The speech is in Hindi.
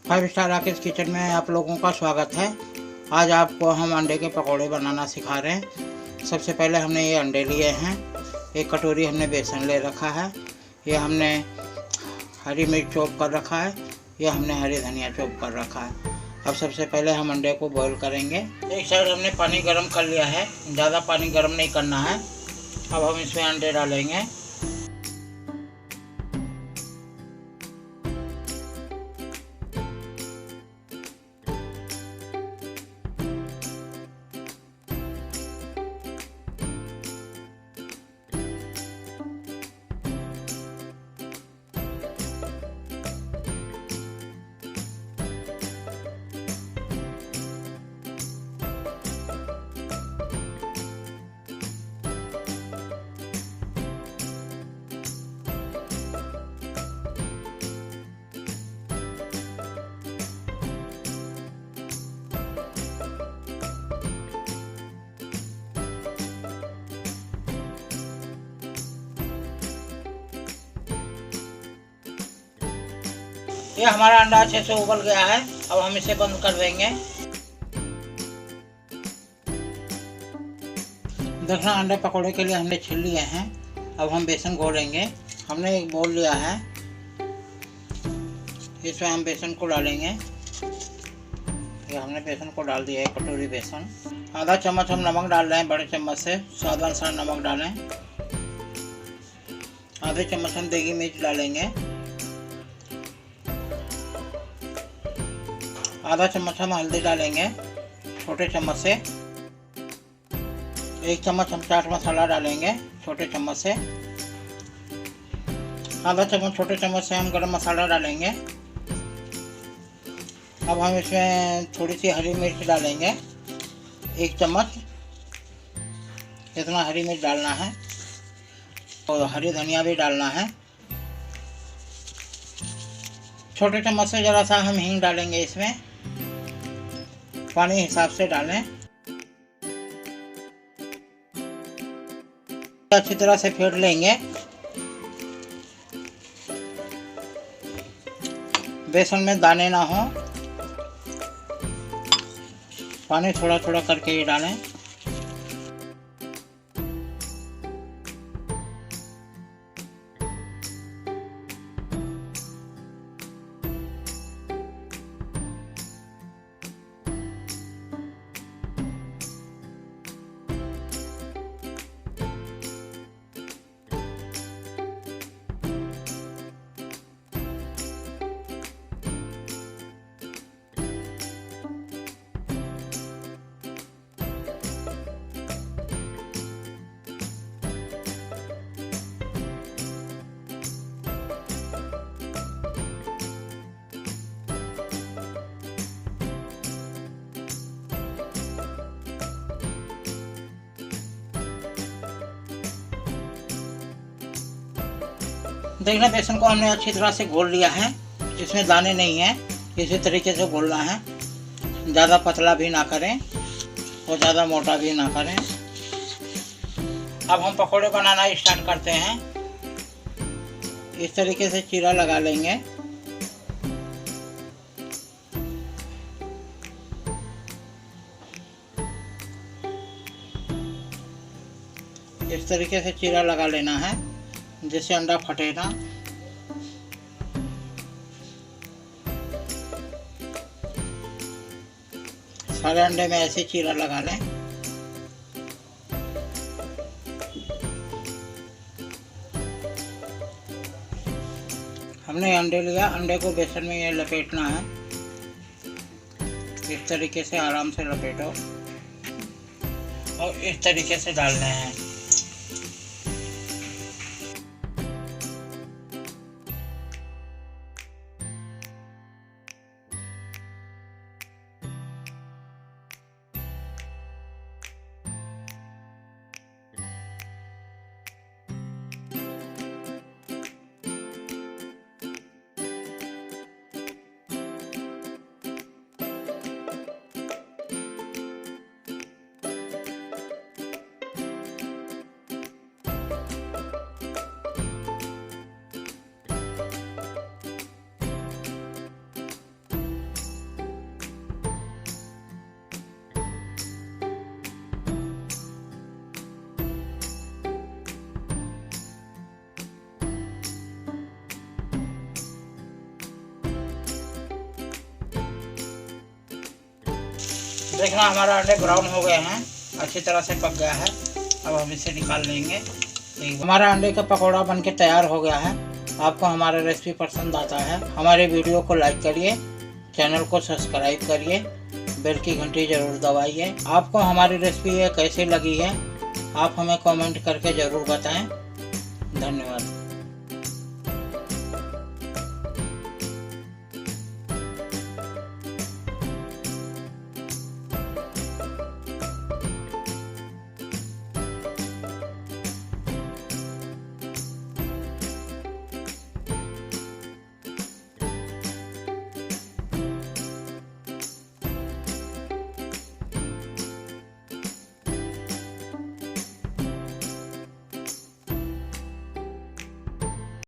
फाइव स्टार राकेश किचन में आप लोगों का स्वागत है। आज आपको हम अंडे के पकौड़े बनाना सिखा रहे हैं। सबसे पहले हमने ये अंडे लिए हैं, एक कटोरी हमने बेसन ले रखा है, ये हमने हरी मिर्च चॉप कर रखा है, ये हमने हरी धनिया चॉप कर रखा है। अब सबसे पहले हम अंडे को बॉईल करेंगे। एक साइड हमने पानी गर्म कर लिया है, ज़्यादा पानी गर्म नहीं करना है। अब हम इसमें अंडे डालेंगे। ये हमारा अंडा अच्छे से उबल गया है। अब हम इसे बंद कर देंगे। देखना, अंडे पकौड़े के लिए हमने छील लिए हैं। अब हम बेसन घोलेंगे। हमने एक बोल लिया है, इसमें हम बेसन को डालेंगे। ये हमने बेसन को डाल दिया है, कटोरी बेसन। आधा चम्मच हम नमक डाल रहे हैं, बड़े चम्मच से स्वाद अनुसार नमक डालें। आधे चम्मच हम देगी मिर्च डालेंगे। आधा चम्मच हम हल्दी डालेंगे छोटे चम्मच से। एक चम्मच हम चाट मसाला डालेंगे छोटे चम्मच से। आधा चम्मच छोटे चम्मच से हम गरम मसाला डालेंगे। अब हम इसमें थोड़ी सी हरी मिर्च डालेंगे, एक चम्मच इतना हरी मिर्च डालना है, और हरी धनिया भी डालना है। छोटे चम्मच से ज़रा सा हम हींग डालेंगे इसमें। पानी हिसाब से डालें। अच्छी तरह से फेंट लेंगे। बेसन में दाने ना हो, पानी थोड़ा थोड़ा करके ही डालें। देखना, बेसन को हमने अच्छी तरह से घोल लिया है, इसमें दाने नहीं हैं। इसी तरीके से घोलना है, ज़्यादा पतला भी ना करें और ज़्यादा मोटा भी ना करें। अब हम पकोड़े बनाना स्टार्ट करते हैं। इस तरीके से चीरा लगा लेंगे। इस तरीके से चीरा लगा लेना है, जिससे अंडा फटे ना। सारे अंडे में ऐसे चीरा लगा लें। हमने अंडे लिया, अंडे को बेसन में ये लपेटना है। इस तरीके से आराम से लपेटो और इस तरीके से डालने हैं। देखना हमारा अंडे ब्राउन हो गए हैं, अच्छी तरह से पक गया है। अब हम इसे निकाल लेंगे। हमारा अंडे का पकौड़ा बनके तैयार हो गया है। आपको हमारा रेसिपी पसंद आता है, हमारे वीडियो को लाइक करिए, चैनल को सब्सक्राइब करिए, बेल की घंटी जरूर दबाइए। आपको हमारी रेसिपी ये कैसी लगी है आप हमें कमेंट करके ज़रूर बताएं। धन्यवाद।